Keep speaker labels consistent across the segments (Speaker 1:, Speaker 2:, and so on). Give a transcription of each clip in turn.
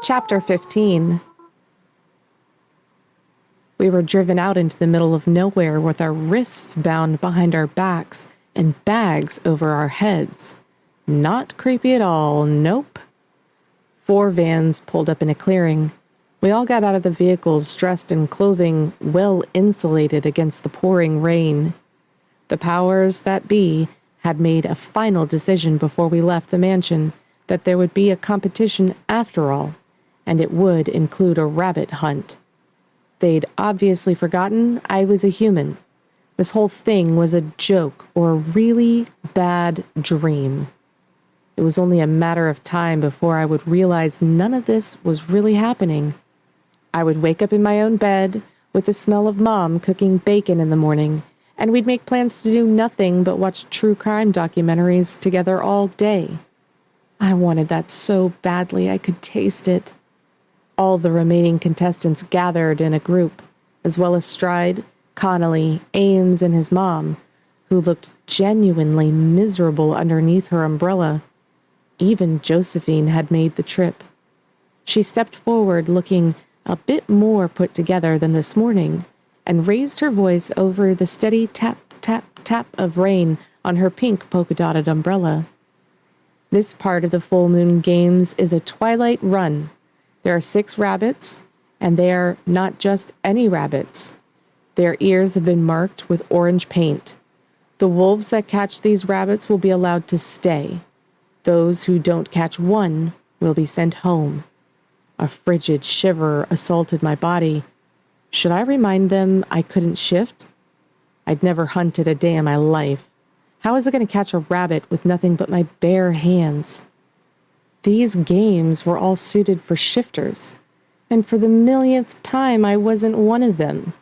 Speaker 1: Chapter 15. We were driven out into the middle of nowhere with our wrists bound behind our backs and bags over our heads. Not creepy at all, nope. 4 vans pulled up in a clearing. We all got out of the vehicles dressed in clothing well insulated against the pouring rain. The powers that be had made a final decision before we left the mansion that there would be a competition after all, and it would include a rabbit hunt. They'd obviously forgotten I was a human. This whole thing was a joke or a really bad dream. It was only a matter of time before I would realize none of this was really happening. I would wake up in my own bed with the smell of Mom cooking bacon in the morning, and we'd make plans to do nothing but watch true crime documentaries together all day. I wanted that so badly I could taste it. All the remaining contestants gathered in a group, as well as Stride, Connolly, Ames, and his mom, who looked genuinely miserable underneath her umbrella. Even Josephine had made the trip. She stepped forward looking a bit more put together than this morning, and raised her voice over the steady tap, tap, tap of rain on her pink polka-dotted umbrella. This part of the full moon games is a twilight run. There are 6 rabbits, and they are not just any rabbits. Their ears have been marked with orange paint. The wolves that catch these rabbits will be allowed to stay. Those who don't catch one will be sent home. A frigid shiver assaulted my body. Should I remind them I couldn't shift? I'd never hunted a day in my life. How was I going to catch a rabbit with nothing but my bare hands? These games were all suited for shifters, and for the millionth time I wasn't one of them.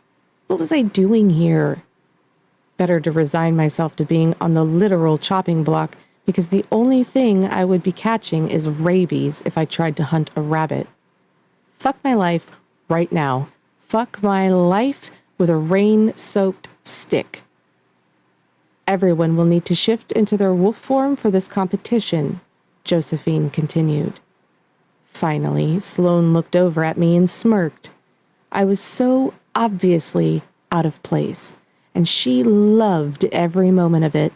Speaker 1: What was I doing here? Better to resign myself to being on the literal chopping block, because the only thing I would be catching is rabies if I tried to hunt a rabbit. Fuck my life right now. Fuck my life with a rain-soaked stick. Everyone will need to shift into their wolf form for this competition, Josephine continued. Finally, Sloane looked over at me and smirked. I was so obviously out of place, and she loved every moment of it.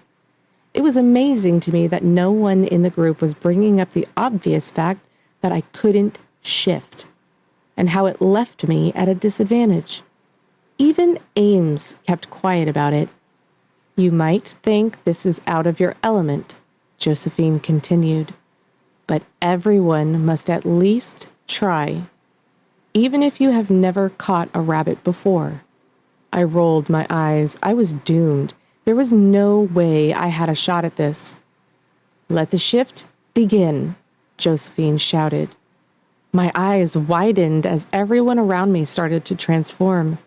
Speaker 1: It was amazing to me that no one in the group was bringing up the obvious fact that I couldn't shift, and how it left me at a disadvantage. Even Ames kept quiet about it. You might think this is out of your element, Josephine continued, but everyone must at least try, even if you have never caught a rabbit before. I rolled my eyes. I was doomed. There was no way I had a shot at this. Let the shift begin, Josephine shouted. My eyes widened as everyone around me started to transform.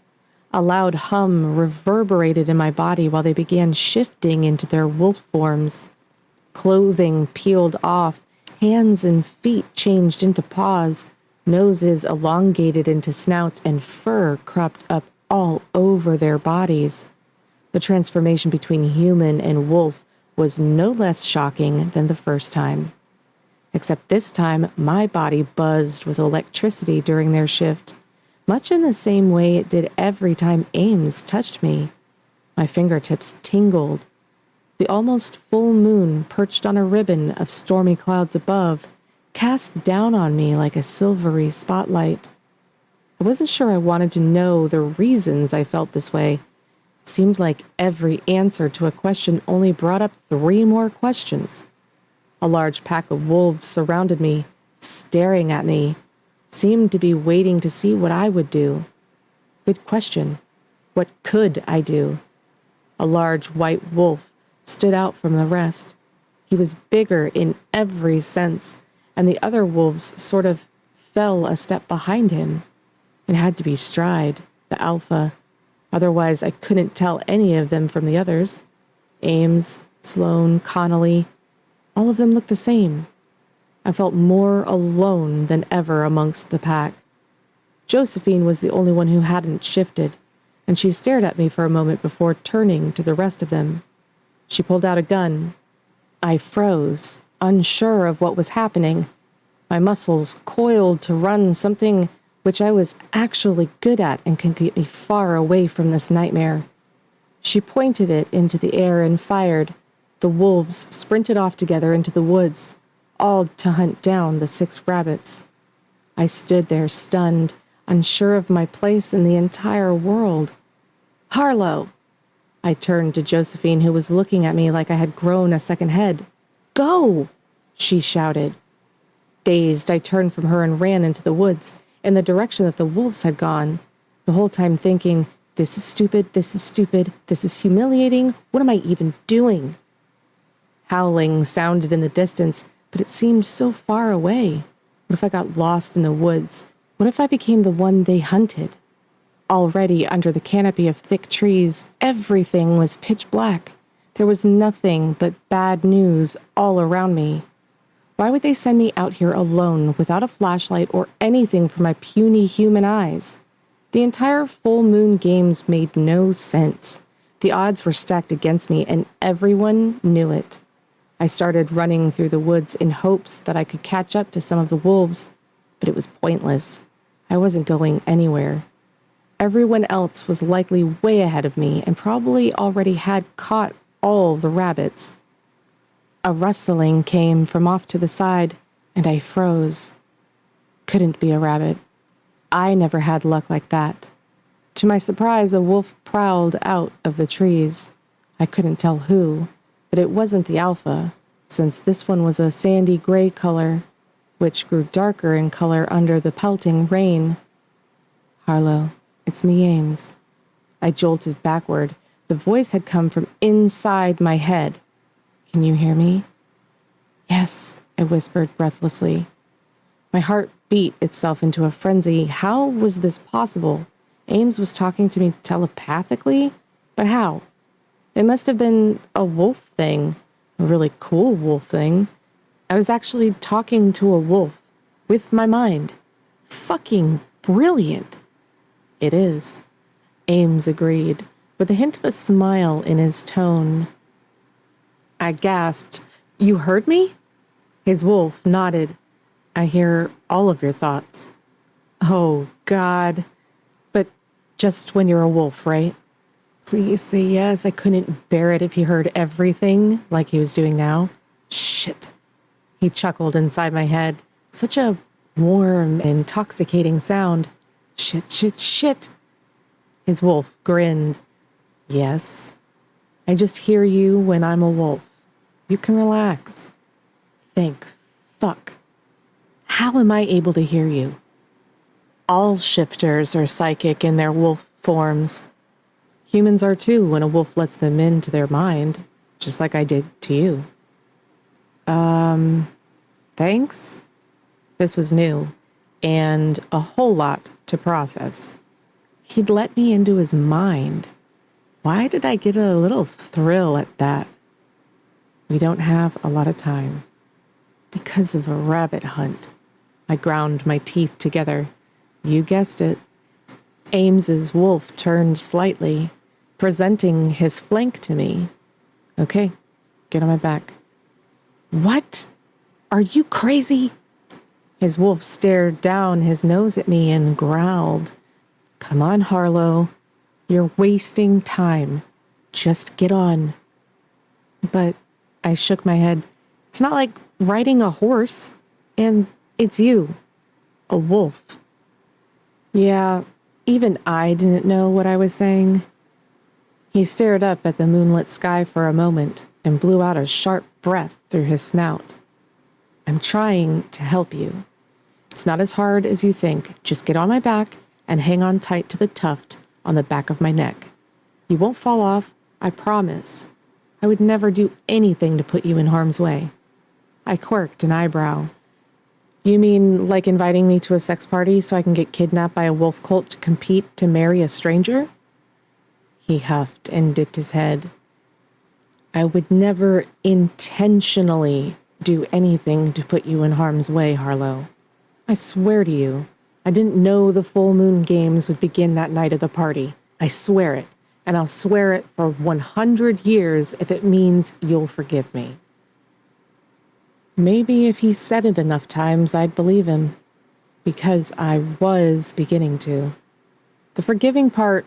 Speaker 1: A loud hum reverberated in my body while they began shifting into their wolf forms. Clothing peeled off, hands and feet changed into paws, noses elongated into snouts, and fur cropped up all over their bodies. The transformation between human and wolf was no less shocking than the first time. Except this time, my body buzzed with electricity during their shift, much in the same way it did every time Ames touched me. My fingertips tingled. The almost full moon, perched on a ribbon of stormy clouds above, cast down on me like a silvery spotlight. I wasn't sure I wanted to know the reasons I felt this way. It seemed like every answer to a question only brought up 3 more questions. A large pack of wolves surrounded me, staring at me, seemed to be waiting to see what I would do. Good question. What could I do? A large white wolf stood out from the rest. He was bigger in every sense, and the other wolves sort of fell a step behind him. It had to be Stride, the alpha. Otherwise, I couldn't tell any of them from the others. Ames, Sloane, Connolly, all of them looked the same. I felt more alone than ever amongst the pack. Josephine was the only one who hadn't shifted, and she stared at me for a moment before turning to the rest of them. She pulled out a gun. I froze, unsure of what was happening. My muscles coiled to run something which I was actually good at and could get me far away from this nightmare. She pointed it into the air and fired. The wolves sprinted off together into the woods, all to hunt down the 6 rabbits. I stood there stunned, unsure of my place in the entire world. Harlow! I turned to Josephine, who was looking at me like I had grown a second head. Go! She shouted. Dazed, I turned from her and ran into the woods, in the direction that the wolves had gone, the whole time thinking, this is stupid, this is humiliating, what am I even doing? Howling sounded in the distance, but it seemed so far away. What if I got lost in the woods? What if I became the one they hunted? Already under the canopy of thick trees, everything was pitch black. There was nothing but bad news all around me. Why would they send me out here alone without a flashlight or anything for my puny human eyes? The entire full moon games made no sense. The odds were stacked against me, and everyone knew it. I started running through the woods in hopes that I could catch up to some of the wolves, but it was pointless. I wasn't going anywhere. Everyone else was likely way ahead of me and probably already had caught all the rabbits. A rustling came from off to the side, and I froze. Couldn't be a rabbit. I never had luck like that. To my surprise, a wolf prowled out of the trees. I couldn't tell who, but it wasn't the alpha, since this one was a sandy gray color, which grew darker in color under the pelting rain. Harlow, it's me, Ames. I jolted backward. The voice had come from inside my head. Can you hear me? Yes, I whispered breathlessly. My heart beat itself into a frenzy. How was this possible? Ames was talking to me telepathically? But how? It must have been a wolf thing, a really cool wolf thing. I was actually talking to a wolf with my mind. Fucking brilliant. It is, Ames agreed, with a hint of a smile in his tone. I gasped. You heard me? His wolf nodded. I hear all of your thoughts. Oh, God. But just when you're a wolf, right? Please say yes. I couldn't bear it if he heard everything like he was doing now. Shit. He chuckled inside my head. Such a warm, intoxicating sound. Shit, shit, shit. His wolf grinned. Yes. I just hear you when I'm a wolf. You can relax. Thank fuck. How am I able to hear you? All shifters are psychic in their wolf forms. Humans are too when a wolf lets them into their mind, just like I did to you. Thanks? This was new, and a whole lot to process. He'd let me into his mind. Why did I get a little thrill at that? We don't have a lot of time. Because of the rabbit hunt. I ground my teeth together. You guessed it. Ames's wolf turned slightly, presenting his flank to me. Okay, get on my back. What? Are you crazy? His wolf stared down his nose at me and growled. Come on, Harlow. You're wasting time. Just get on. But I shook my head. It's not like riding a horse. And it's you. A wolf. Yeah, even I didn't know what I was saying. He stared up at the moonlit sky for a moment and blew out a sharp breath through his snout. I'm trying to help you. It's not as hard as you think. Just get on my back and hang on tight to the tuft on the back of my neck. You won't fall off, I promise. I would never do anything to put you in harm's way. I quirked an eyebrow. You mean like inviting me to a sex party so I can get kidnapped by a wolf cult to compete to marry a stranger? He huffed and dipped his head. I would never intentionally do anything to put you in harm's way, Harlow. I swear to you, I didn't know the full moon games would begin that night of the party. I swear it, and I'll swear it for 100 years if it means you'll forgive me. Maybe if he said it enough times, I'd believe him, because I was beginning to. The forgiving part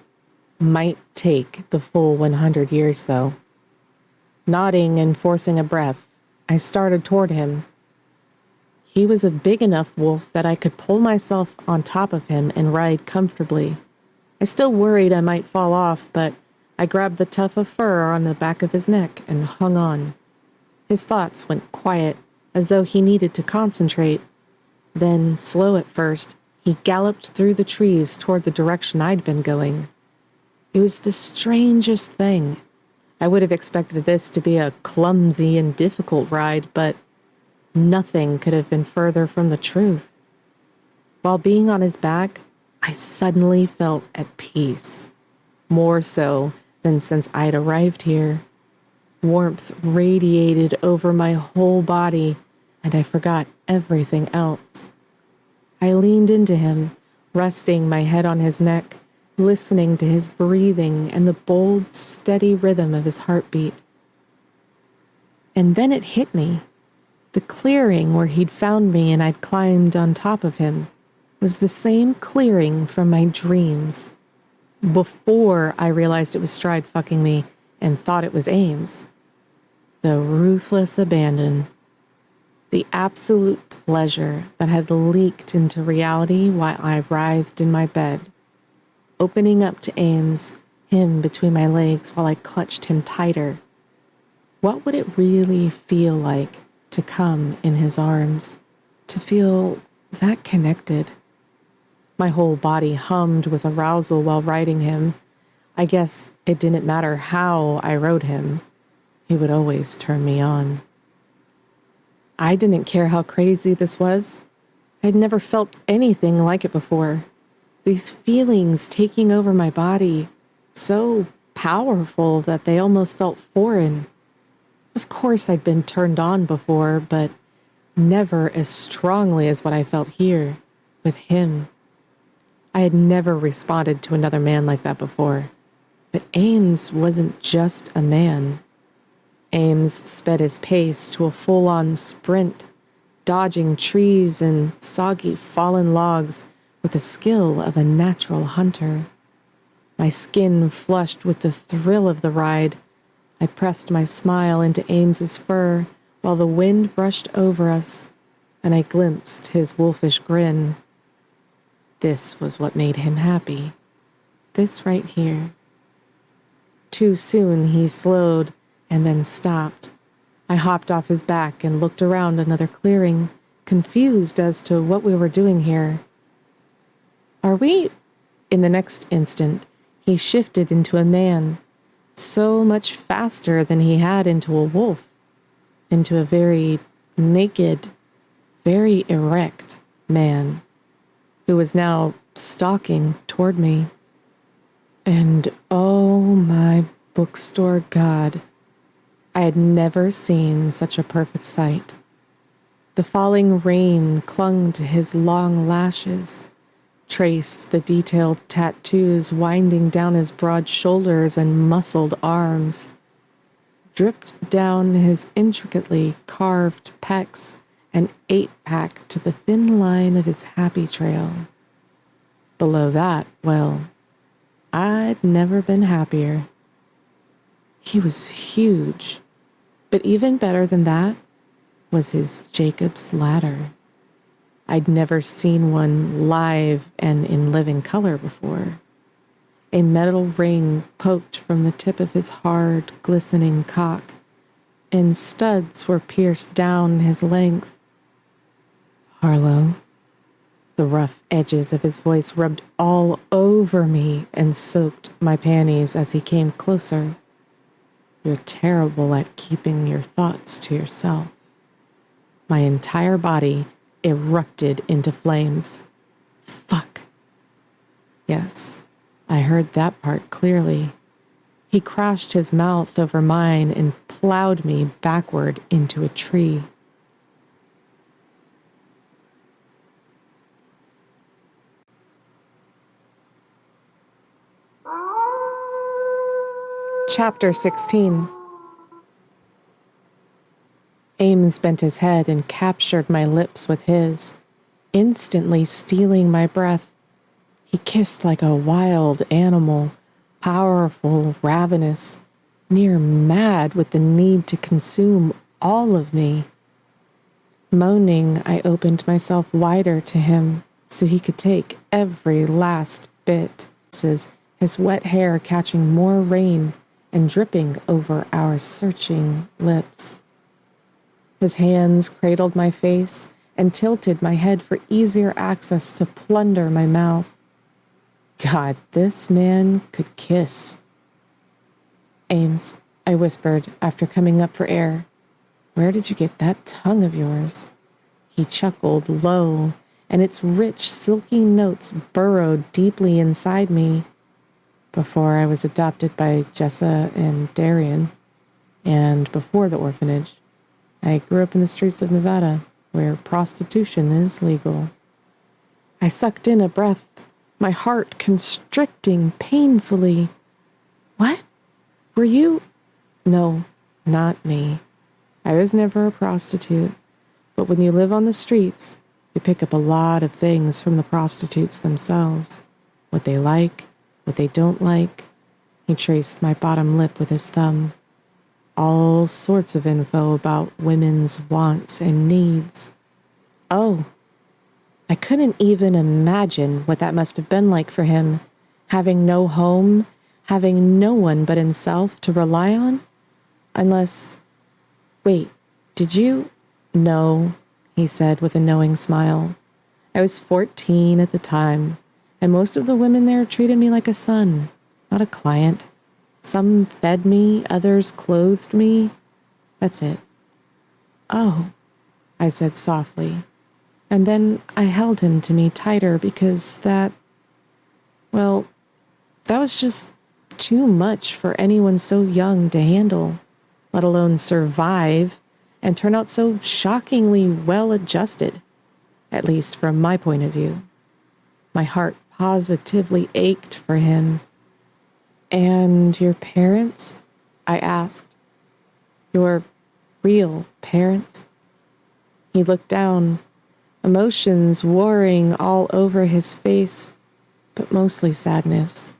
Speaker 1: might take the full 100 years, though. Nodding and forcing a breath, I started toward him. He was a big enough wolf that I could pull myself on top of him and ride comfortably. I still worried I might fall off, but I grabbed the tuft of fur on the back of his neck and hung on. His thoughts went quiet, as though he needed to concentrate. Then, slow at first, he galloped through the trees toward the direction I'd been going. It was the strangest thing. I would have expected this to be a clumsy and difficult ride, but nothing could have been further from the truth. While being on his back, I suddenly felt at peace, more so than since I'd arrived here. Warmth radiated over my whole body, and I forgot everything else. I leaned into him, resting my head on his neck, listening to his breathing and the bold, steady rhythm of his heartbeat. And then it hit me. The clearing where he'd found me and I'd climbed on top of him was the same clearing from my dreams. Before I realized it was Stride fucking me and thought it was Ames. The ruthless abandon. The absolute pleasure that had leaked into reality while I writhed in my bed. Opening up to Ames, him between my legs while I clutched him tighter. What would it really feel like to come in his arms, to feel that connected? My whole body hummed with arousal while riding him. I guess it didn't matter how I rode him. He would always turn me on. I didn't care how crazy this was. I'd never felt anything like it before. These feelings taking over my body, so powerful that they almost felt foreign. Of course I'd been turned on before, but never as strongly as what I felt here, with him. I had never responded to another man like that before. But Ames wasn't just a man. Ames sped his pace to a full-on sprint, dodging trees and soggy fallen logs with the skill of a natural hunter. My skin flushed with the thrill of the ride. I pressed my smile into Ames's fur while the wind brushed over us, and I glimpsed his wolfish grin. This was what made him happy. This right here. Too soon he slowed and then stopped. I hopped off his back and looked around another clearing, confused as to what we were doing here. Are we? In the next instant, he shifted into a man, so much faster than he had into a wolf, into a very naked, very erect man, who was now stalking toward me. And oh my bookstore God, I had never seen such a perfect sight. The falling rain clung to his long lashes, traced the detailed tattoos winding down his broad shoulders and muscled arms, dripped down his intricately carved pecs and eight-pack to the thin line of his happy trail. Below that, well, I'd never been happier. He was huge, but even better than that was his Jacob's ladder. I'd never seen one live and in living color before. A metal ring poked from the tip of his hard, glistening cock, and studs were pierced down his length. Harlow. The rough edges of his voice rubbed all over me and soaked my panties as he came closer. You're terrible at keeping your thoughts to yourself. My entire body erupted into flames. Fuck. Yes, I heard that part clearly. He crashed his mouth over mine and plowed me backward into a tree. Chapter 16. Ames bent his head and captured my lips with his, instantly stealing my breath. He kissed like a wild animal, powerful, ravenous, near mad with the need to consume all of me. Moaning, I opened myself wider to him so he could take every last bit, his wet hair catching more rain and dripping over our searching lips. His hands cradled my face and tilted my head for easier access to plunder my mouth. God, this man could kiss. Ames, I whispered after coming up for air, where did you get that tongue of yours? He chuckled low, and its rich, silky notes burrowed deeply inside me. Before I was adopted by Jessa and Darian, and before the orphanage, I grew up in the streets of Nevada, where prostitution is legal. I sucked in a breath, my heart constricting painfully. What? Were you? No, not me. I was never a prostitute, but when you live on the streets, you pick up a lot of things from the prostitutes themselves. What they like, what they don't like. He traced my bottom lip with his thumb. All sorts of info about women's wants and needs. Oh, I couldn't even imagine what that must have been like for him, having no home, having no one but himself to rely on. Unless, wait, did you? No, he said with a knowing smile. I was 14 at the time, and most of the women there treated me like a son, not a client. Some fed me, others clothed me. That's it. Oh, I said softly, and then I held him to me tighter because that was just too much for anyone so young to handle, let alone survive and turn out so shockingly well-adjusted, at least from my point of view. My heart positively ached for him. And your parents? I asked. Your real parents? He looked down, emotions warring all over his face, but mostly sadness,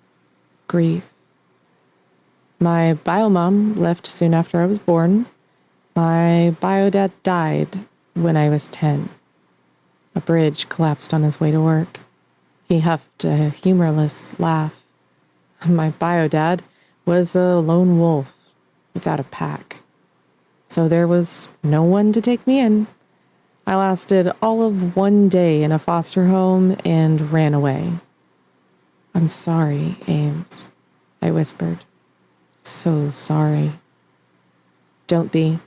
Speaker 1: grief. My bio-mom left soon after I was born. My bio-dad died when I was 10. A bridge collapsed on his way to work. He huffed a humorless laugh. My bio-dad was a lone wolf without a pack. So there was no one to take me in. I lasted all of one day in a foster home and ran away. I'm sorry, Ames, I whispered. So sorry. Don't be.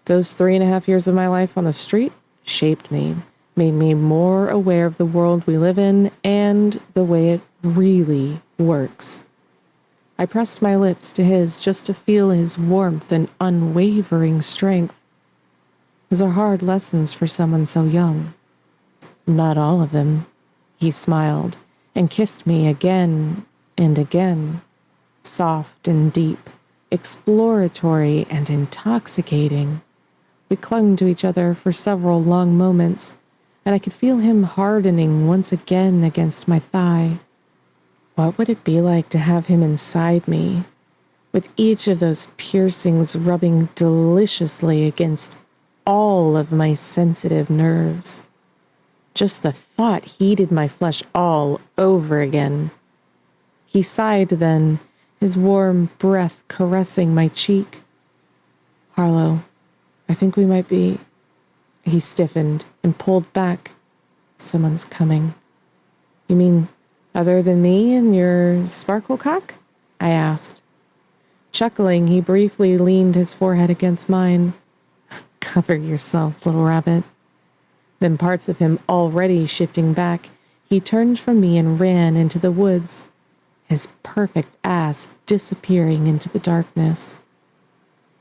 Speaker 1: Those 3.5 years of my life on the street shaped me, made me more aware of the world we live in and the way it really works. I pressed my lips to his just to feel his warmth and unwavering strength. Those are hard lessons for someone so young. Not all of them. He smiled and kissed me again and again, soft and deep, exploratory and intoxicating. We clung to each other for several long moments, and I could feel him hardening once again against my thigh. What would it be like to have him inside me, with each of those piercings rubbing deliciously against all of my sensitive nerves? Just the thought heated my flesh all over again. He sighed then, his warm breath caressing my cheek. Harlow, I think we might be... He stiffened and pulled back. Someone's coming. You mean other than me and your sparkle cock? I asked. Chuckling, he briefly leaned his forehead against mine. Cover yourself, little rabbit. Then, parts of him already shifting back, he turned from me and ran into the woods, his perfect ass disappearing into the darkness.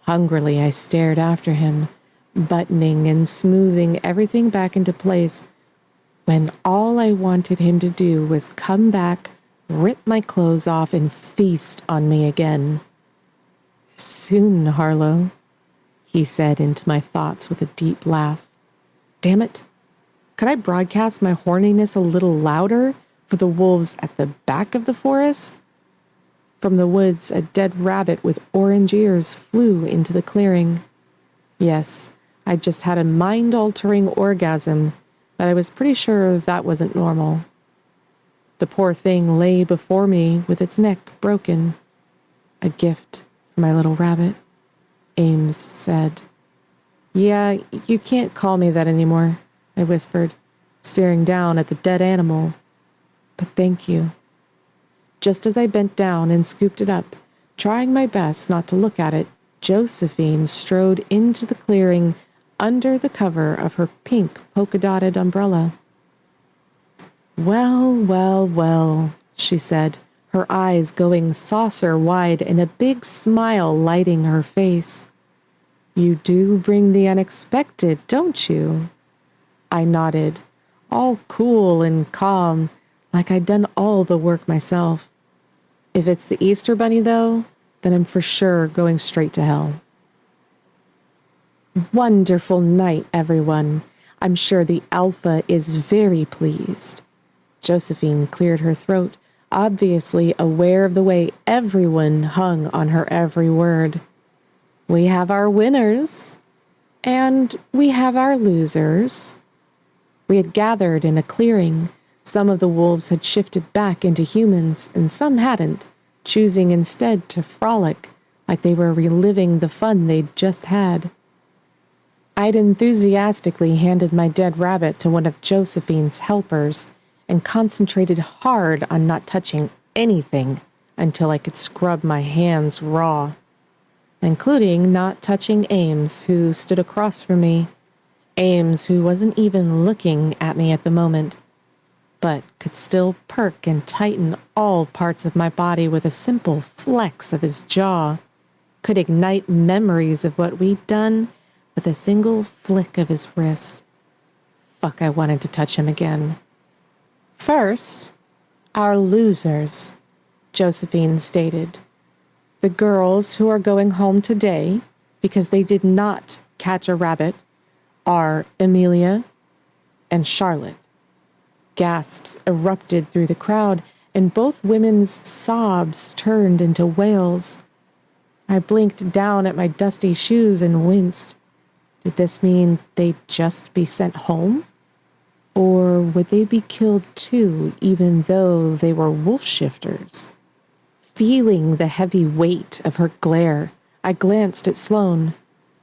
Speaker 1: Hungrily, I stared after him, buttoning and smoothing everything back into place, when all I wanted him to do was come back, rip my clothes off, and feast on me again. Soon, Harlow. he said into my thoughts with a deep laugh. Damn it. Could I broadcast my horniness a little louder for the wolves at the back of the forest? From the woods, a dead rabbit with orange ears flew into the clearing. Yes, I just had a mind-altering orgasm, but I was pretty sure that wasn't normal. The poor thing lay before me with its neck broken. A gift for my little rabbit, Ames said. Yeah, you can't call me that anymore, I whispered, staring down at the dead animal. But thank you. Just as I bent down and scooped it up, trying my best not to look at it, Josephine strode into the clearing under the cover of her pink polka-dotted umbrella. Well, well, well, she said, her eyes going saucer-wide and a big smile lighting her face. You do bring the unexpected, don't you? I nodded, all cool and calm, like I'd done all the work myself. If it's the Easter Bunny, though, then I'm for sure going straight to hell. Wonderful night, everyone. I'm sure the Alpha is very pleased. Josephine cleared her throat, obviously aware of the way everyone hung on her every word. We have our winners, and we have our losers. We had gathered in a clearing. Some of the wolves had shifted back into humans, and some hadn't, choosing instead to frolic like they were reliving the fun they'd just had. I'd enthusiastically handed my dead rabbit to one of Josephine's helpers and concentrated hard on not touching anything until I could scrub my hands raw, including not touching Ames, who stood across from me. Ames, who wasn't even looking at me at the moment, but could still perk and tighten all parts of my body with a simple flex of his jaw, could ignite memories of what we'd done with a single flick of his wrist. Fuck, I wanted to touch him again. First, our losers, Josephine stated. The girls who are going home today, because they did not catch a rabbit, are Amelia and Charlotte. Gasps erupted through the crowd, and both women's sobs turned into wails. I blinked down at my dusty shoes and winced. Did this mean they'd just be sent home? Or would they be killed too, even though they were wolf shifters? Feeling the heavy weight of her glare, I glanced at Sloane.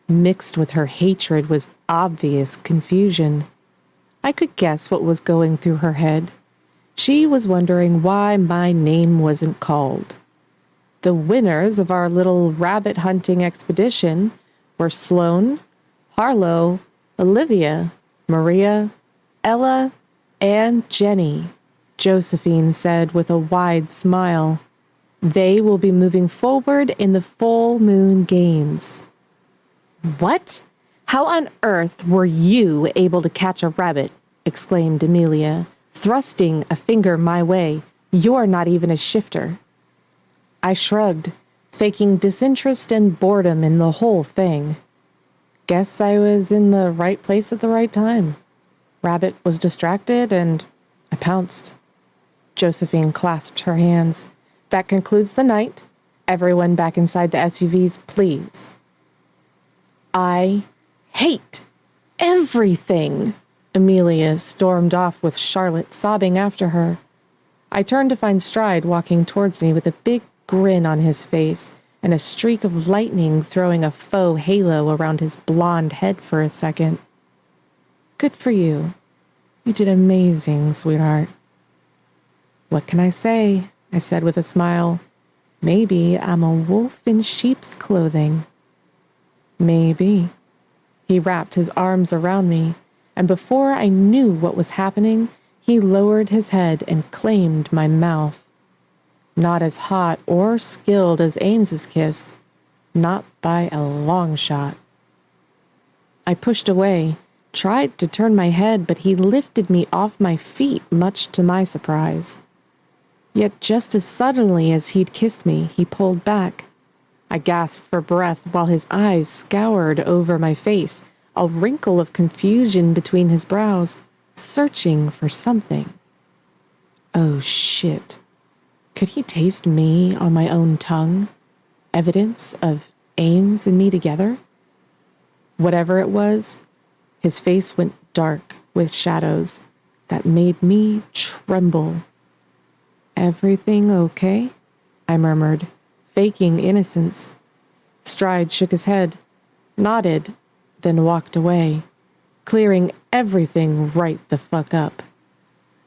Speaker 1: Mixed with her hatred was obvious confusion. I could guess what was going through her head. She was wondering why my name wasn't called. The winners of our little rabbit hunting expedition were Sloane, Harlow, Olivia, Maria, Ella, and Jenny, Josephine said with a wide smile. They will be moving forward in the full moon games. What? How on earth were you able to catch a rabbit? Exclaimed Amelia, thrusting a finger my way. You're not even a shifter. I shrugged, faking disinterest and boredom in the whole thing. Guess I was in the right place at the right time. Rabbit was distracted, and I pounced. Josephine clasped her hands. That concludes the night. Everyone back inside the SUVs, please. I hate everything. Amelia stormed off with Charlotte sobbing after her. I turned to find Stride walking towards me with a big grin on his face and a streak of lightning throwing a faux halo around his blonde head for a second. Good for you. You did amazing, sweetheart. What can I say? I said with a smile. Maybe I'm a wolf in sheep's clothing. Maybe. He wrapped his arms around me, and before I knew what was happening, he lowered his head and claimed my mouth. Not as hot or skilled as Ames's kiss, not by a long shot. I pushed away, tried to turn my head, but he lifted me off my feet, much to my surprise. Yet just as suddenly as he'd kissed me, he pulled back. I gasped for breath while his eyes scoured over my face, a wrinkle of confusion between his brows, searching for something. Oh shit. Could he taste me on my own tongue? Evidence of Ames and me together? Whatever it was, his face went dark with shadows that made me tremble. Everything okay? I murmured, faking innocence. Stride shook his head, nodded, then walked away, clearing everything right the fuck up.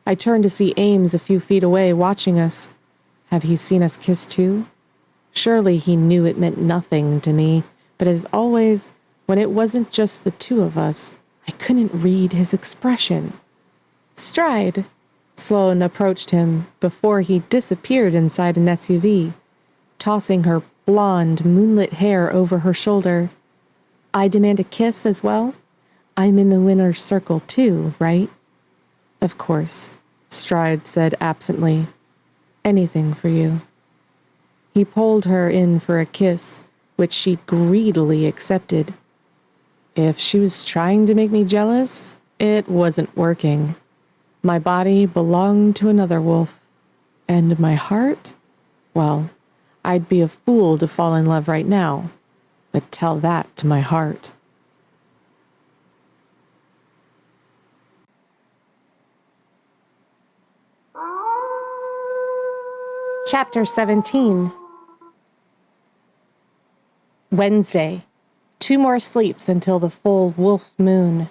Speaker 1: I turned to see Ames a few feet away watching us. Had he seen us kiss too? Surely he knew it meant nothing to me, but as always, when it wasn't just the two of us, I couldn't read his expression. Stride. Sloane approached him before he disappeared inside an SUV, tossing her blonde, moonlit hair over her shoulder. I demand a kiss as well? I'm in the winner's circle too, right? Of course, Stride said absently. Anything for you. He pulled her in for a kiss, which she greedily accepted. If she was trying to make me jealous, it wasn't working. My body belonged to another wolf, and my heart? Well, I'd be a fool to fall in love right now, but tell that to my heart. Chapter 17. Wednesday. 2 more sleeps until the full wolf moon.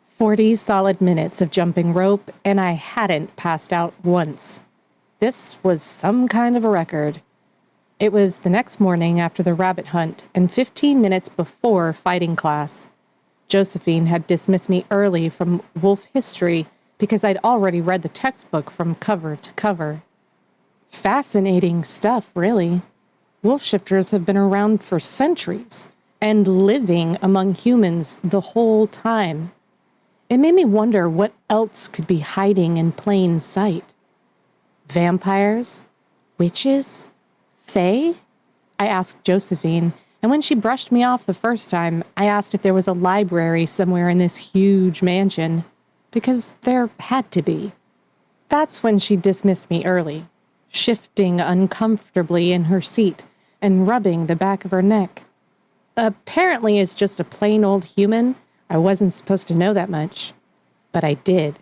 Speaker 1: 40 solid minutes of jumping rope, and I hadn't passed out once. This was some kind of a record. It was the next morning after the rabbit hunt and 15 minutes before fighting class. Josephine had dismissed me early from wolf history because I'd already read the textbook from cover to cover. Fascinating stuff, really. Wolf shifters have been around for centuries and living among humans the whole time. It made me wonder what else could be hiding in plain sight. Vampires? Witches? Fae? I asked Josephine, and when she brushed me off the first time, I asked if there was a library somewhere in this huge mansion, because there had to be. That's when she dismissed me early, shifting uncomfortably in her seat and rubbing the back of her neck. Apparently, as just a plain old human, I wasn't supposed to know that much. But I did,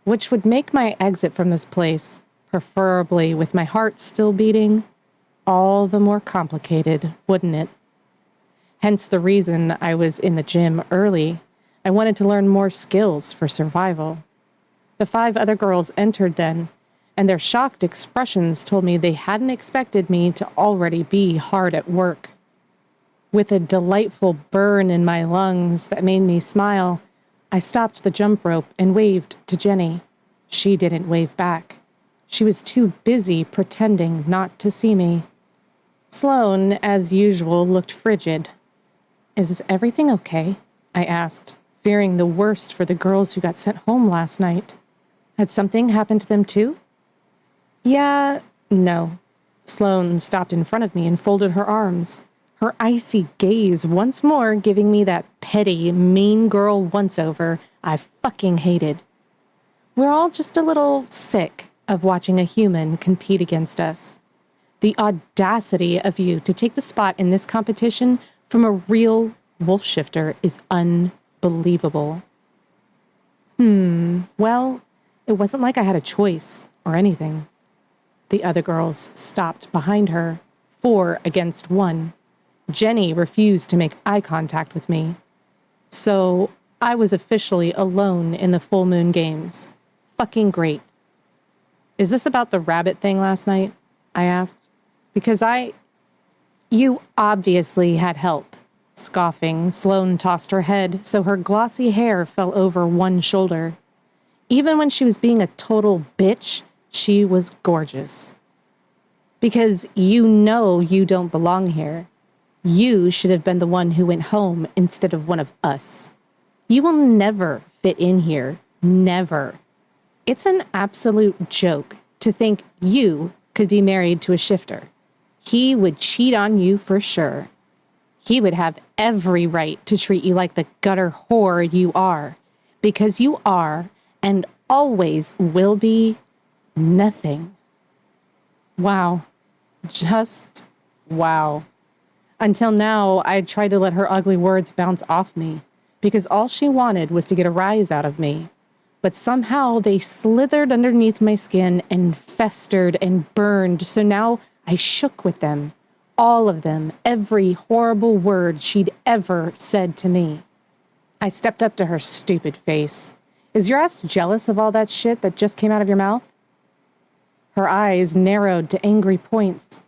Speaker 1: which would make my exit from this place, preferably with my heart still beating, all the more complicated, wouldn't it? Hence the reason I was in the gym early. I wanted to learn more skills for survival. The 5 other girls entered then, and their shocked expressions told me they hadn't expected me to already be hard at work. With a delightful burn in my lungs that made me smile, I stopped the jump rope and waved to Jenny. She didn't wave back. She was too busy pretending not to see me. Sloane, as usual, looked frigid. "Is everything okay?" I asked, fearing the worst for the girls who got sent home last night. Had something happened to them too? Yeah, no. Sloane stopped in front of me and folded her arms, her icy gaze once more giving me that petty, mean girl once-over I fucking hated. We're all just a little sick of watching a human compete against us. The audacity of you to take the spot in this competition from a real wolf shifter is unbelievable. Well, it wasn't like I had a choice or anything. The other girls stopped behind her, 4 against 1. Jenny refused to make eye contact with me. So I was officially alone in the full moon games. Fucking great. Is this about the rabbit thing last night? I asked. Because You obviously had help. Scoffing, Sloane tossed her head so her glossy hair fell over one shoulder. Even when she was being a total bitch, she was gorgeous. Because you know you don't belong here. You should have been the one who went home instead of one of us. You will never fit in here. Never. It's an absolute joke to think you could be married to a shifter. He would cheat on you for sure. He would have every right to treat you like the gutter whore you are, because you are, and always will be, nothing. Wow. Just wow. Until now, I'd tried to let her ugly words bounce off me, because all she wanted was to get a rise out of me. But somehow they slithered underneath my skin and festered and burned, so now I shook with them. All of them, every horrible word she'd ever said to me. I stepped up to her stupid face. Is your ass jealous of all that shit that just came out of your mouth? Her eyes narrowed to angry points.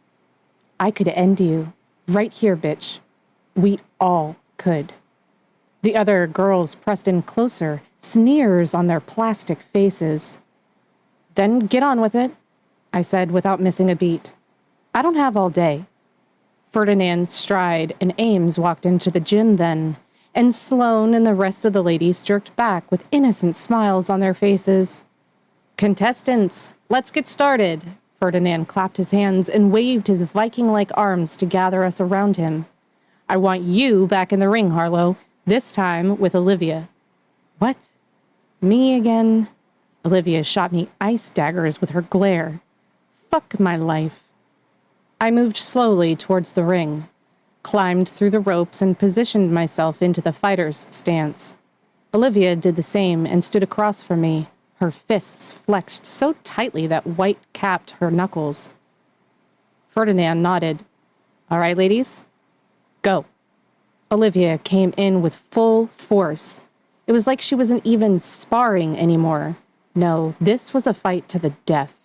Speaker 1: I could end you. Right here, bitch. We all could. The other girls pressed in closer, sneers on their plastic faces. Then get on with it, I said without missing a beat. I don't have all day. Ferdinand, Stride, and Ames walked into the gym then, and Sloane and the rest of the ladies jerked back with innocent smiles on their faces. Contestants, let's get started. Ferdinand clapped his hands and waved his Viking-like arms to gather us around him. I want you back in the ring, Harlow, this time with Olivia. What? Me again? Olivia shot me ice daggers with her glare. Fuck my life. I moved slowly towards the ring, climbed through the ropes, and positioned myself into the fighter's stance. Olivia did the same and stood across from me, her fists flexed so tightly that white capped her knuckles. Ferdinand nodded. All right, ladies, go. Olivia came in with full force. It was like she wasn't even sparring anymore. No, this was a fight to the death.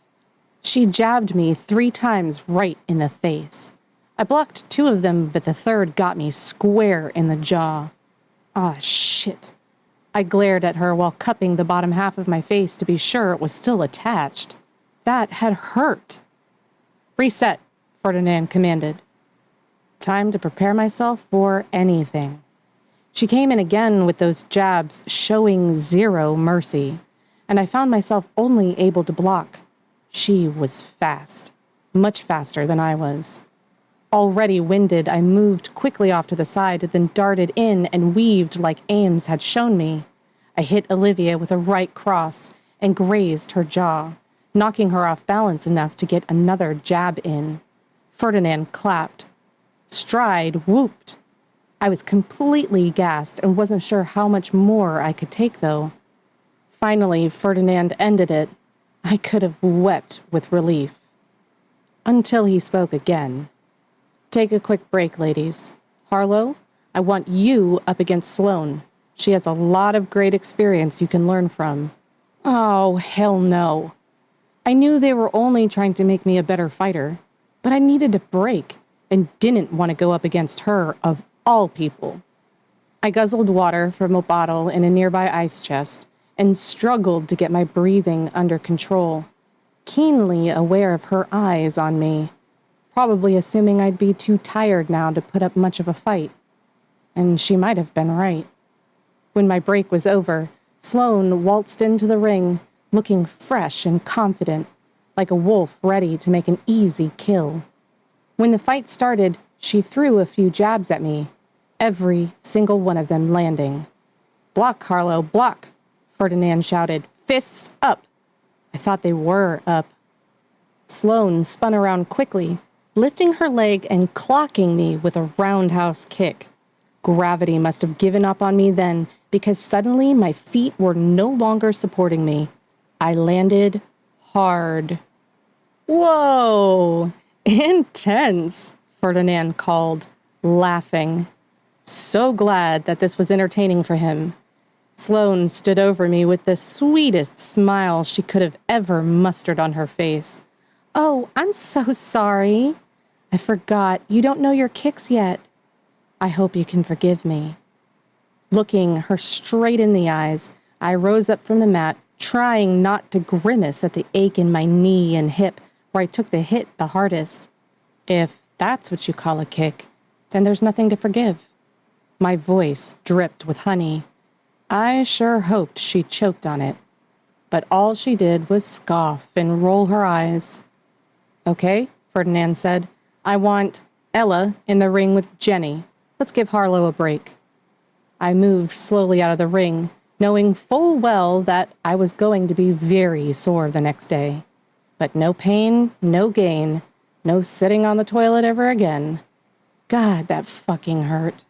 Speaker 1: She jabbed me 3 times right in the face. I blocked 2 of them, but the third got me square in the jaw. Ah, shit. I glared at her while cupping the bottom half of my face to be sure it was still attached. That had hurt. Reset, Ferdinand commanded. Time to prepare myself for anything. She came in again with those jabs showing 0 mercy, and I found myself only able to block. She was fast, much faster than I was. Already winded, I moved quickly off to the side, then darted in and weaved like Ames had shown me. I hit Olivia with a right cross and grazed her jaw, knocking her off balance enough to get another jab in. Ferdinand clapped. Stride whooped. I was completely gassed and wasn't sure how much more I could take, though. Finally, Ferdinand ended it. I could have wept with relief. Until he spoke again. Take a quick break, ladies. Harlow, I want you up against Sloane. She has a lot of great experience you can learn from. Oh, hell no. I knew they were only trying to make me a better fighter, but I needed a break and didn't want to go up against her of all people. I guzzled water from a bottle in a nearby ice chest and struggled to get my breathing under control, keenly aware of her eyes on me, probably assuming I'd be too tired now to put up much of a fight. And she might have been right. When my break was over, Sloane waltzed into the ring, looking fresh and confident, like a wolf ready to make an easy kill. When the fight started, she threw a few jabs at me, every single one of them landing. Block, Harlow, block, Ferdinand shouted. Fists up. I thought they were up. Sloane spun around quickly, lifting her leg and clocking me with a roundhouse kick. Gravity must have given up on me then, because suddenly my feet were no longer supporting me. I landed hard. Whoa! Intense, Ferdinand called, laughing. So glad that this was entertaining for him. Sloane stood over me with the sweetest smile she could have ever mustered on her face. Oh, I'm so sorry. I forgot. You don't know your kicks yet. I hope you can forgive me. Looking her straight in the eyes, I rose up from the mat, trying not to grimace at the ache in my knee and hip where I took the hit the hardest. If that's what you call a kick, then there's nothing to forgive. My voice dripped with honey. I sure hoped she choked on it, but all she did was scoff and roll her eyes. Okay, Ferdinand said. I want Ella in the ring with Jenny. Let's give Harlow a break. I moved slowly out of the ring, knowing full well that I was going to be very sore the next day. But no pain, no gain, no sitting on the toilet ever again. God, that fucking hurt.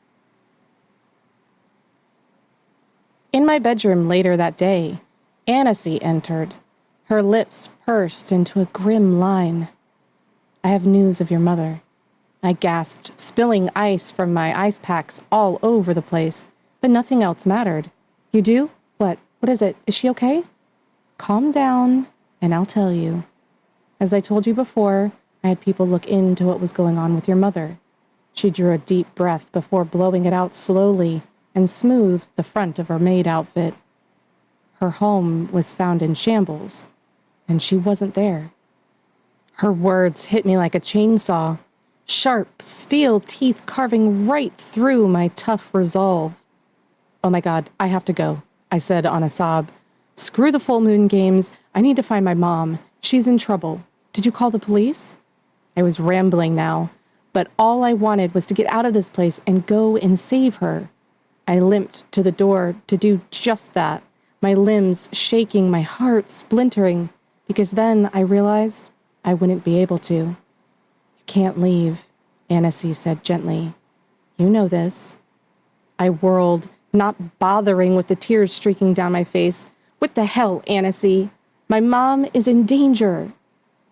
Speaker 1: In my bedroom later that day, Annecy entered. Her lips pursed into a grim line. I have news of your mother. I gasped, spilling ice from my ice packs all over the place, but nothing else mattered. You do? What? What is it? Is she okay? Calm down, and I'll tell you. As I told you before, I had people look into what was going on with your mother. She drew a deep breath before blowing it out slowly and smoothed the front of her maid outfit. Her home was found in shambles, and she wasn't there. Her words hit me like a chainsaw, sharp steel teeth carving right through my tough resolve. Oh my God, I have to go, I said on a sob. Screw the full moon games. I need to find my mom. She's in trouble. Did you call the police? I was rambling now, but all I wanted was to get out of this place and go and save her. I limped to the door to do just that, my limbs shaking, my heart splintering, because then I realized I wouldn't be able to. You can't leave, Annecy said gently. You know this. I whirled, not bothering with the tears streaking down my face. What the hell, Annecy? My mom is in danger.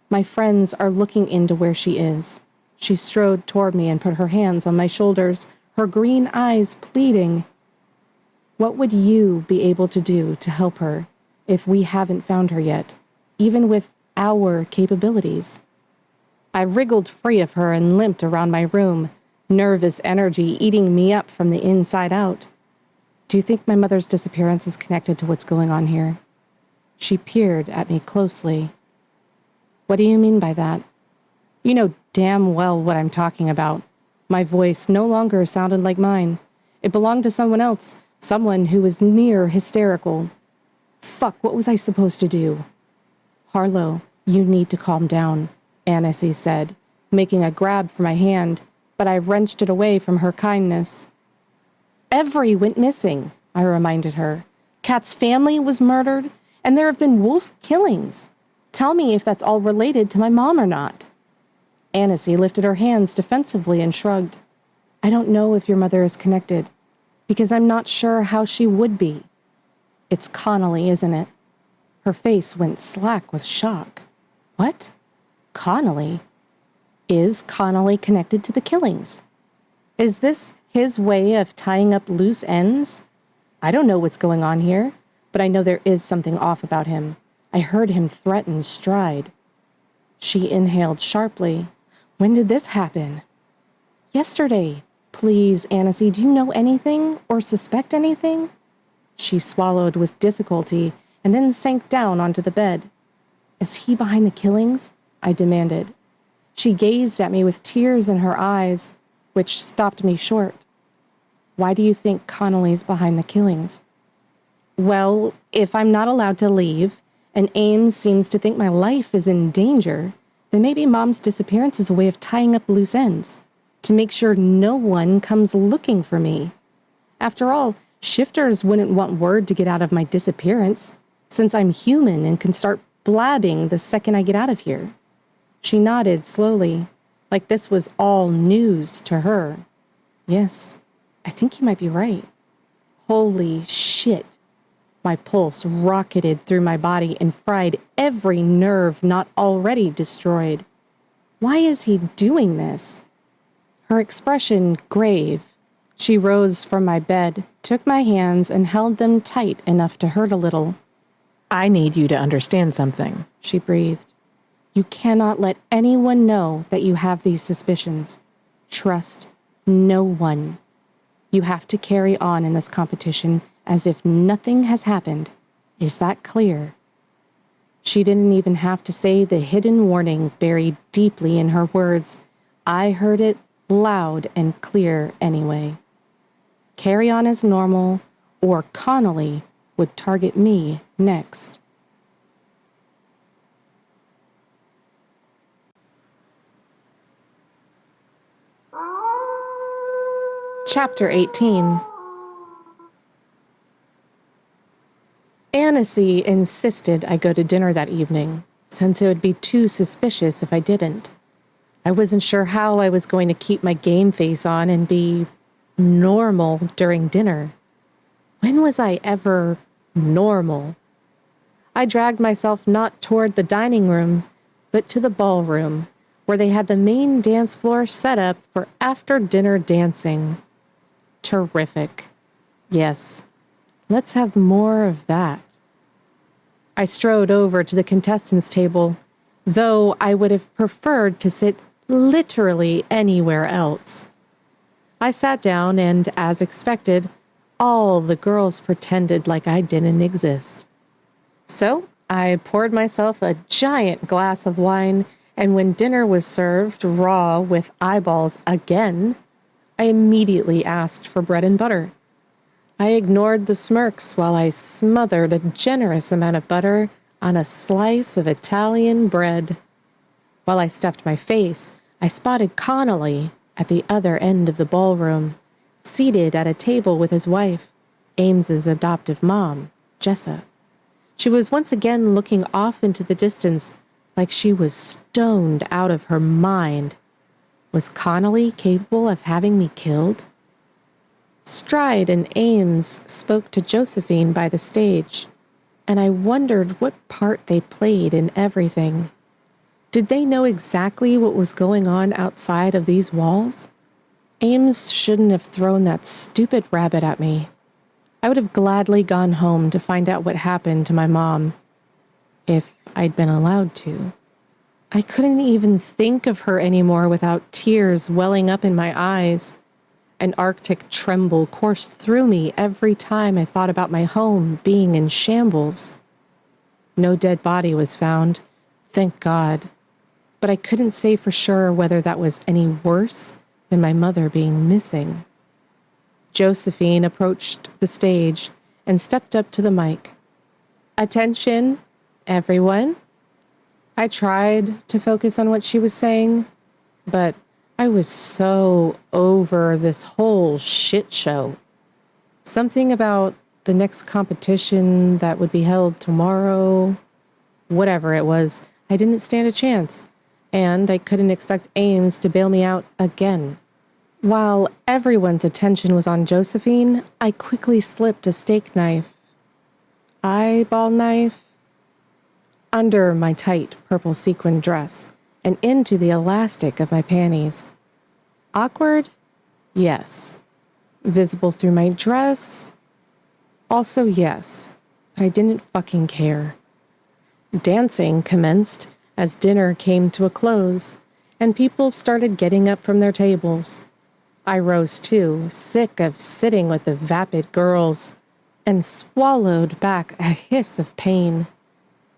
Speaker 1: My friends are looking into where she is. She strode toward me and put her hands on my shoulders, her green eyes pleading. What would you be able to do to help her if we haven't found her yet, even with our capabilities? I wriggled free of her and limped around my room, nervous energy eating me up from the inside out. Do you think my mother's disappearance is connected to what's going on here? She peered at me closely. What do you mean by that? You know damn well what I'm talking about. My voice no longer sounded like mine. It belonged to someone else, someone who was near hysterical. Fuck, what was I supposed to do? Harlow, you need to calm down, Annecy said, making a grab for my hand, but I wrenched it away from her kindness. Every went missing, I reminded her. Kat's family was murdered, and there have been wolf killings. Tell me if that's all related to my mom or not. Annecy lifted her hands defensively and shrugged. I don't know if your mother is connected, because I'm not sure how she would be. It's Connolly, isn't it? Her face went slack with shock. What? Connolly? Is Connolly connected to the killings? Is this his way of tying up loose ends? I don't know what's going on here, but I know there is something off about him. I heard him threaten Stride. She inhaled sharply. When did this happen? Yesterday. Please, Annecy, do you know anything or suspect anything? She swallowed with difficulty and then sank down onto the bed. Is he behind the killings? I demanded. She gazed at me with tears in her eyes, which stopped me short. Why do you think Connolly's behind the killings? Well, if I'm not allowed to leave, and Ames seems to think my life is in danger, then maybe Mom's disappearance is a way of tying up loose ends, to make sure no one comes looking for me. After all, shifters wouldn't want word to get out of my disappearance, since I'm human and can start blabbing the second I get out of here. She nodded slowly, like this was all news to her. Yes, I think you might be right. Holy shit. My pulse rocketed through my body and fried every nerve not already destroyed. Why is he doing this? Her expression grave. She rose from my bed, took my hands, and held them tight enough to hurt a little. I need you to understand something, she breathed. You cannot let anyone know that you have these suspicions. Trust no one. You have to carry on in this competition as if nothing has happened. Is that clear? She didn't even have to say the hidden warning buried deeply in her words. I heard it loud and clear anyway. Carry on as normal, or Connolly would target me next. Chapter 18. Annecy insisted I go to dinner that evening, since it would be too suspicious if I didn't. I wasn't sure how I was going to keep my game face on and be normal during dinner. When was I ever normal? I dragged myself not toward the dining room, but to the ballroom, where they had the main dance floor set up for after-dinner dancing. Terrific. Yes, let's have more of that. I strode over to the contestants' table, though I would have preferred to sit literally anywhere else. I sat down and, as expected, all the girls pretended like I didn't exist. So I poured myself a giant glass of wine, and when dinner was served raw with eyeballs again, I immediately asked for bread and butter. I ignored the smirks while I smothered a generous amount of butter on a slice of Italian bread. While I stuffed my face, I spotted Connolly at the other end of the ballroom, seated at a table with his wife, Ames's adoptive mom, Jessa. She was once again looking off into the distance like she was stoned out of her mind. Was Connolly capable of having me killed? Stride and Ames spoke to Josephine by the stage, and I wondered what part they played in everything. Did they know exactly what was going on outside of these walls? Ames shouldn't have thrown that stupid rabbit at me. I would have gladly gone home to find out what happened to my mom, if I'd been allowed to. I couldn't even think of her anymore without tears welling up in my eyes. An arctic tremble coursed through me every time I thought about my home being in shambles. No dead body was found, thank God, but I couldn't say for sure whether that was any worse than my mother being missing. Josephine approached the stage and stepped up to the mic. "Attention, everyone." I tried to focus on what she was saying, but I was so over this whole shit show. Something about the next competition that would be held tomorrow. Whatever it was, I didn't stand a chance, and I couldn't expect Ames to bail me out again. While everyone's attention was on Josephine, I quickly slipped a steak knife, eyeball knife, under my tight purple sequin dress and into the elastic of my panties. Awkward? Yes. Visible through my dress? Also yes, but I didn't fucking care. Dancing commenced as dinner came to a close, and people started getting up from their tables. I rose too, sick of sitting with the vapid girls, and swallowed back a hiss of pain.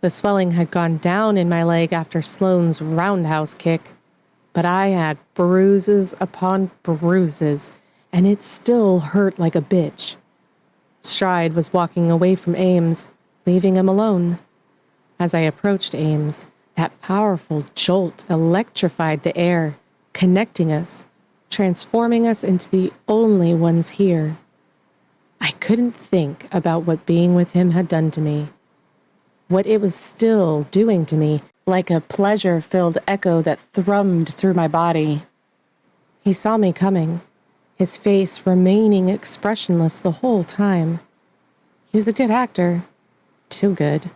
Speaker 1: The swelling had gone down in my leg after Sloane's roundhouse kick, but I had bruises upon bruises, and it still hurt like a bitch. Stride was walking away from Ames, leaving him alone. As I approached Ames, that powerful jolt electrified the air, connecting us, transforming us into the only ones here. I couldn't think about what being with him had done to me, what it was still doing to me, like a pleasure-filled echo that thrummed through my body. He saw me coming, his face remaining expressionless the whole time. He was a good actor, too good,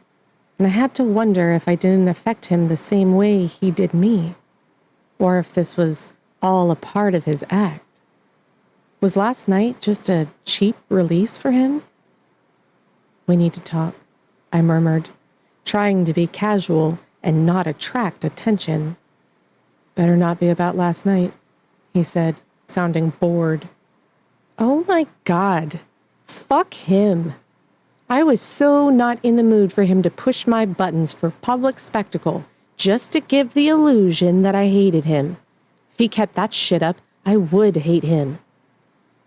Speaker 1: and I had to wonder if I didn't affect him the same way he did me, or if this was all a part of his act. Was last night just a cheap release for him? "We need to talk," I murmured, trying to be casual and not attract attention. "Better not be about last night," he said, sounding bored. Oh my God, fuck him. I was so not in the mood for him to push my buttons for public spectacle just to give the illusion that I hated him. If he kept that shit up, I would hate him.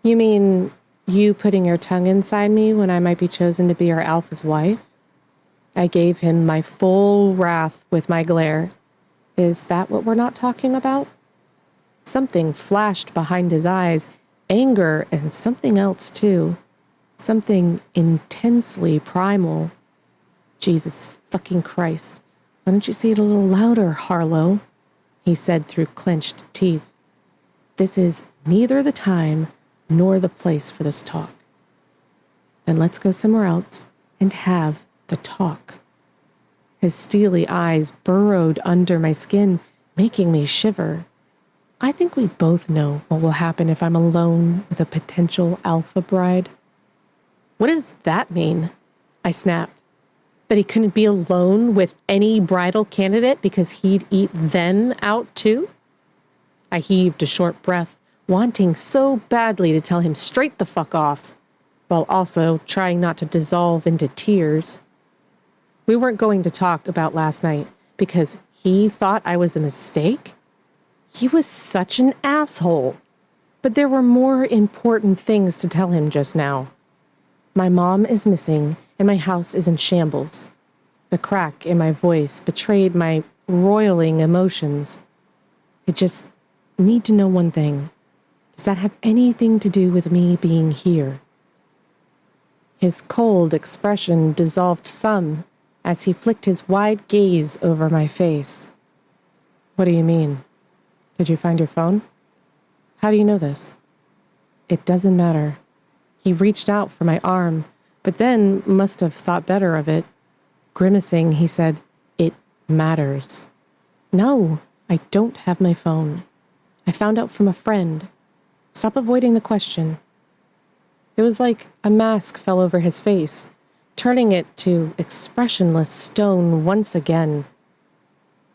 Speaker 1: "You mean you putting your tongue inside me when I might be chosen to be our alpha's wife?" I gave him my full wrath with my glare. "Is that what we're not talking about?" Something flashed behind his eyes, anger, and something else too. Something intensely primal. Jesus fucking Christ. Why don't you say it a little louder, Harlow? He said through clenched teeth. This is neither the time nor the place for this talk. Then let's go somewhere else and have the talk. His steely eyes burrowed under my skin, making me shiver. I think we both know what will happen if I'm alone with a potential alpha bride. What does that mean? I snapped. That he couldn't be alone with any bridal candidate because he'd eat them out too? I heaved a short breath, wanting so badly to tell him straight the fuck off, while also trying not to dissolve into tears. We weren't going to talk about last night because he thought I was a mistake. He was such an asshole. But there were more important things to tell him just now. My mom is missing and my house is in shambles. The crack in my voice betrayed my roiling emotions. I just need to know one thing. Does that have anything to do with me being here? His cold expression dissolved some as he flicked his wide gaze over my face. What do you mean? Did you find your phone? How do you know this? It doesn't matter. He reached out for my arm, but then must have thought better of it. Grimacing, he said, "It matters." No, I don't have my phone. I found out from a friend. Stop avoiding the question. It was like a mask fell over his face, turning it to expressionless stone once again.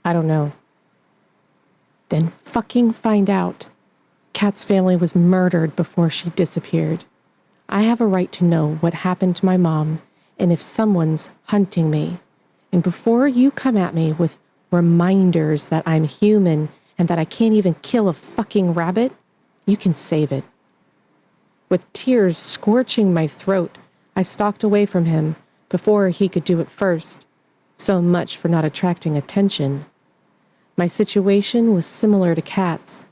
Speaker 1: I don't know. Then fucking find out. Kat's family was murdered before she disappeared. I have a right to know what happened to my mom and if someone's hunting me. And before you come at me with reminders that I'm human and that I can't even kill a fucking rabbit, you can save it. With tears scorching my throat, I stalked away from him before he could do it first. So much for not attracting attention. My situation was similar to Kat's.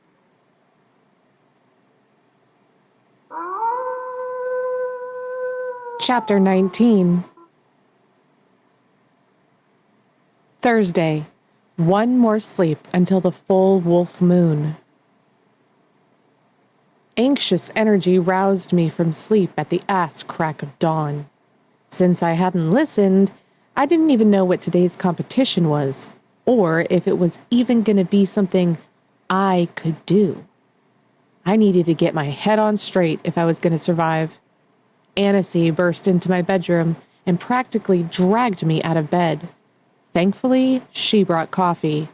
Speaker 1: Chapter 19. Thursday. One more sleep until the full wolf moon. Anxious energy roused me from sleep at the ass crack of dawn. Since I hadn't listened, I didn't even know what today's competition was, or if it was even going to be something I could do. I needed to get my head on straight if I was going to survive. Annecy burst into my bedroom and practically dragged me out of bed. Thankfully, she brought coffee.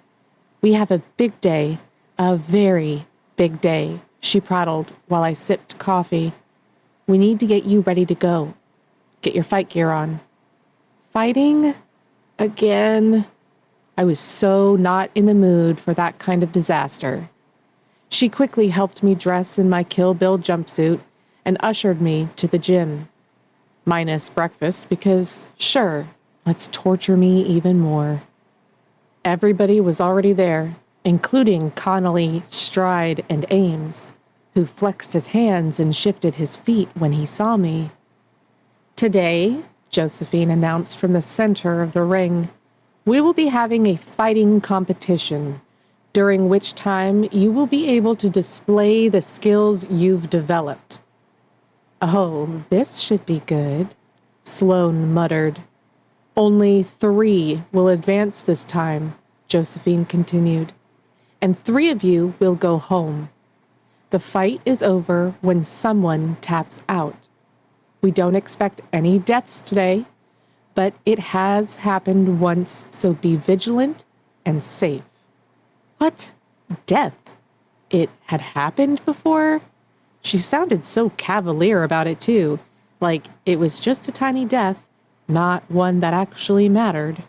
Speaker 1: We have a big day, a very big day, she prattled while I sipped coffee. We need to get you ready to go. Get your fight gear on. Fighting? Again? I was so not in the mood for that kind of disaster. She quickly helped me dress in my Kill Bill jumpsuit and ushered me to the gym. Minus breakfast because, sure, let's torture me even more. Everybody was already there, including Connolly, Stride, and Ames, who flexed his hands and shifted his feet when he saw me. Today, Josephine announced from the center of the ring, we will be having a fighting competition, during which time you will be able to display the skills you've developed. Oh, this should be good, Sloane muttered. Only 3 will advance this time, Josephine continued, and 3 of you will go home. The fight is over when someone taps out. We don't expect any deaths today, but it has happened once, so be vigilant and safe. What? Death? It had happened before? She sounded so cavalier about it too, like it was just a tiny death, not one that actually mattered.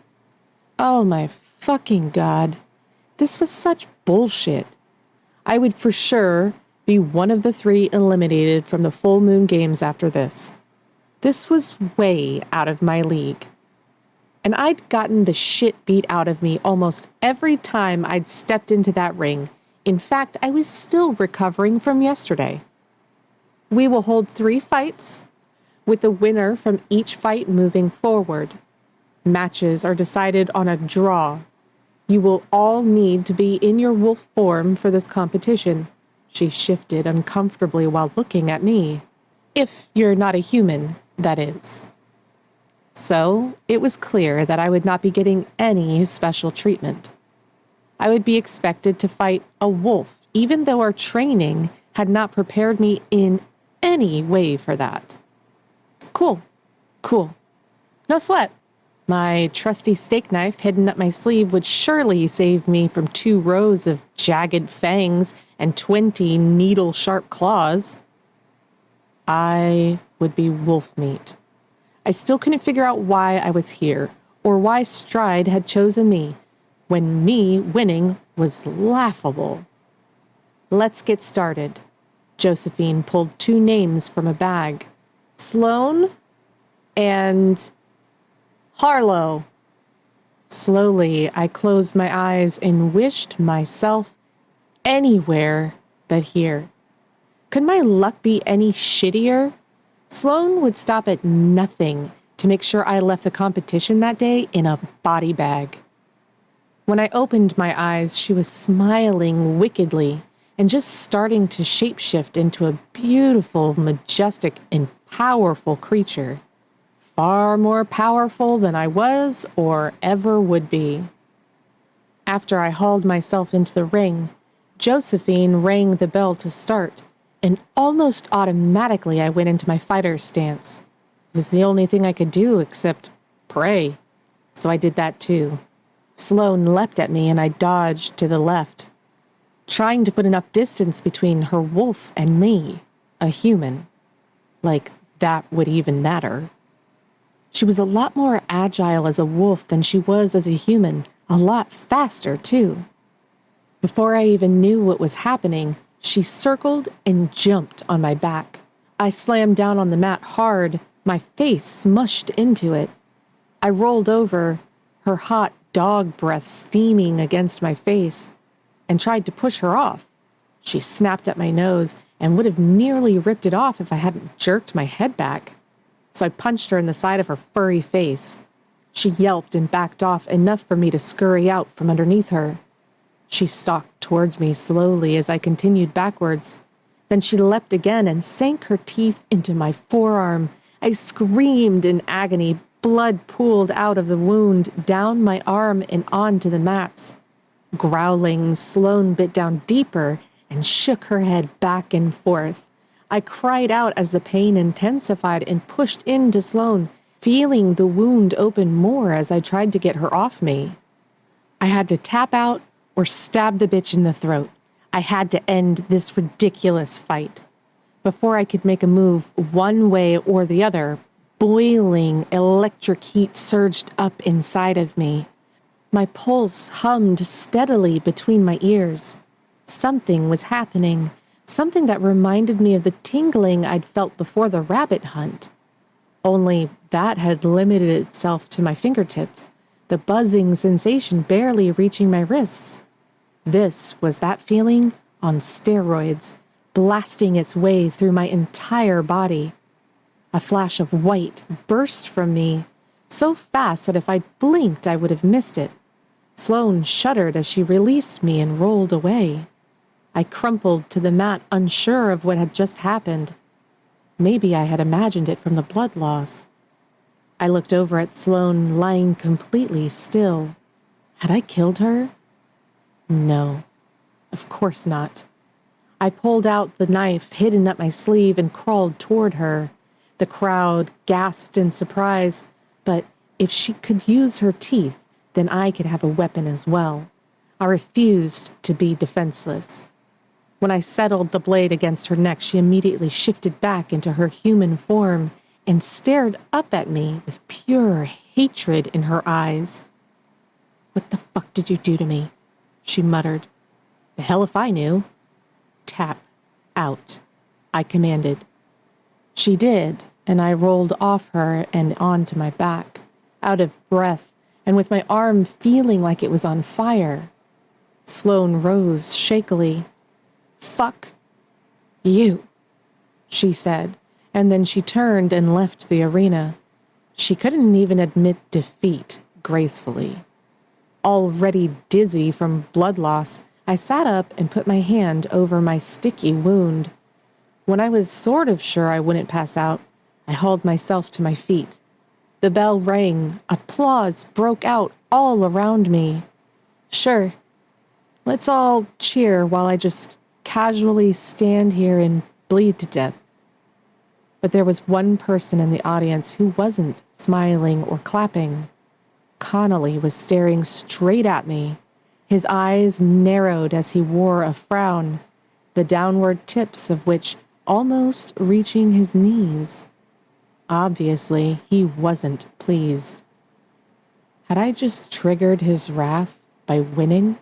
Speaker 1: Oh my fucking God. This was such bullshit. I would for sure be one of the 3 eliminated from the full moon games after this. This was way out of my league. And I'd gotten the shit beat out of me almost every time I'd stepped into that ring. In fact, I was still recovering from yesterday. We will hold 3 fights, with the winner from each fight moving forward. Matches are decided on a draw. You will all need to be in your wolf form for this competition. She shifted uncomfortably while looking at me. If you're not a human, that is. So, it was clear that I would not be getting any special treatment. I would be expected to fight a wolf, even though our training had not prepared me in any way for that. Cool. No sweat. My trusty steak knife hidden up my sleeve would surely save me from 2 rows of jagged fangs and 20 needle-sharp claws. I would be wolf meat. I still couldn't figure out why I was here, or why Stride had chosen me, when me winning was laughable. Let's get started. Josephine pulled 2 names from a bag. Sloane and Harlow. Slowly, I closed my eyes and wished myself anywhere but here. Could my luck be any shittier? Sloane would stop at nothing to make sure I left the competition that day in a body bag. When I opened my eyes, she was smiling wickedly and just starting to shapeshift into a beautiful, majestic, and powerful creature. Far more powerful than I was or ever would be. After I hauled myself into the ring, Josephine rang the bell to start, and almost automatically I went into my fighter's stance. It was the only thing I could do except pray, so I did that too. Sloane leapt at me and I dodged to the left, trying to put enough distance between her wolf and me, a human. Like that would even matter. She was a lot more agile as a wolf than she was as a human, a lot faster too. Before I even knew what was happening, she circled and jumped on my back. I slammed down on the mat hard, my face smushed into it. I rolled over, her hot dog breath steaming against my face, and tried to push her off. She snapped at my nose and would have nearly ripped it off if I hadn't jerked my head back. So I punched her in the side of her furry face. She yelped and backed off enough for me to scurry out from underneath her. She stalked towards me slowly as I continued backwards. Then she leapt again and sank her teeth into my forearm. I screamed in agony. Blood pooled out of the wound, down my arm and onto the mats. Growling, Sloane bit down deeper and shook her head back and forth. I cried out as the pain intensified and pushed into Sloane, feeling the wound open more as I tried to get her off me. I had to tap out or stab the bitch in the throat. I had to end this ridiculous fight. Before I could make a move one way or the other, boiling electric heat surged up inside of me. My pulse hummed steadily between my ears. Something was happening. Something that reminded me of the tingling I'd felt before the rabbit hunt. Only that had limited itself to my fingertips, the buzzing sensation barely reaching my wrists. This was that feeling on steroids, blasting its way through my entire body. A flash of white burst from me, so fast that if I'd blinked, I would have missed it. Sloane shuddered as she released me and rolled away. I crumpled to the mat, unsure of what had just happened. Maybe I had imagined it from the blood loss. I looked over at Sloane lying completely still. Had I killed her? No, of course not. I pulled out the knife hidden up my sleeve and crawled toward her. The crowd gasped in surprise, but if she could use her teeth, then I could have a weapon as well. I refused to be defenseless. When I settled the blade against her neck, she immediately shifted back into her human form and stared up at me with pure hatred in her eyes. "What the fuck did you do to me?" she muttered. "The hell if I knew." "Tap out," I commanded. She did, and I rolled off her and onto my back, out of breath and with my arm feeling like it was on fire. Sloane rose shakily. "Fuck you." she said, and then she turned and left the arena. She couldn't even admit defeat gracefully. Already dizzy from blood loss, I sat up and put my hand over my sticky wound. When I was sort of sure I wouldn't pass out, I hauled myself to my feet. The bell rang. Applause broke out all around me. Sure, let's all cheer while I just casually stand here and bleed to death. But there was one person in the audience who wasn't smiling or clapping. Connolly was staring straight at me. His eyes narrowed as he wore a frown, the downward tips of which almost reaching his knees. Obviously, he wasn't pleased. Had I just triggered his wrath by winning?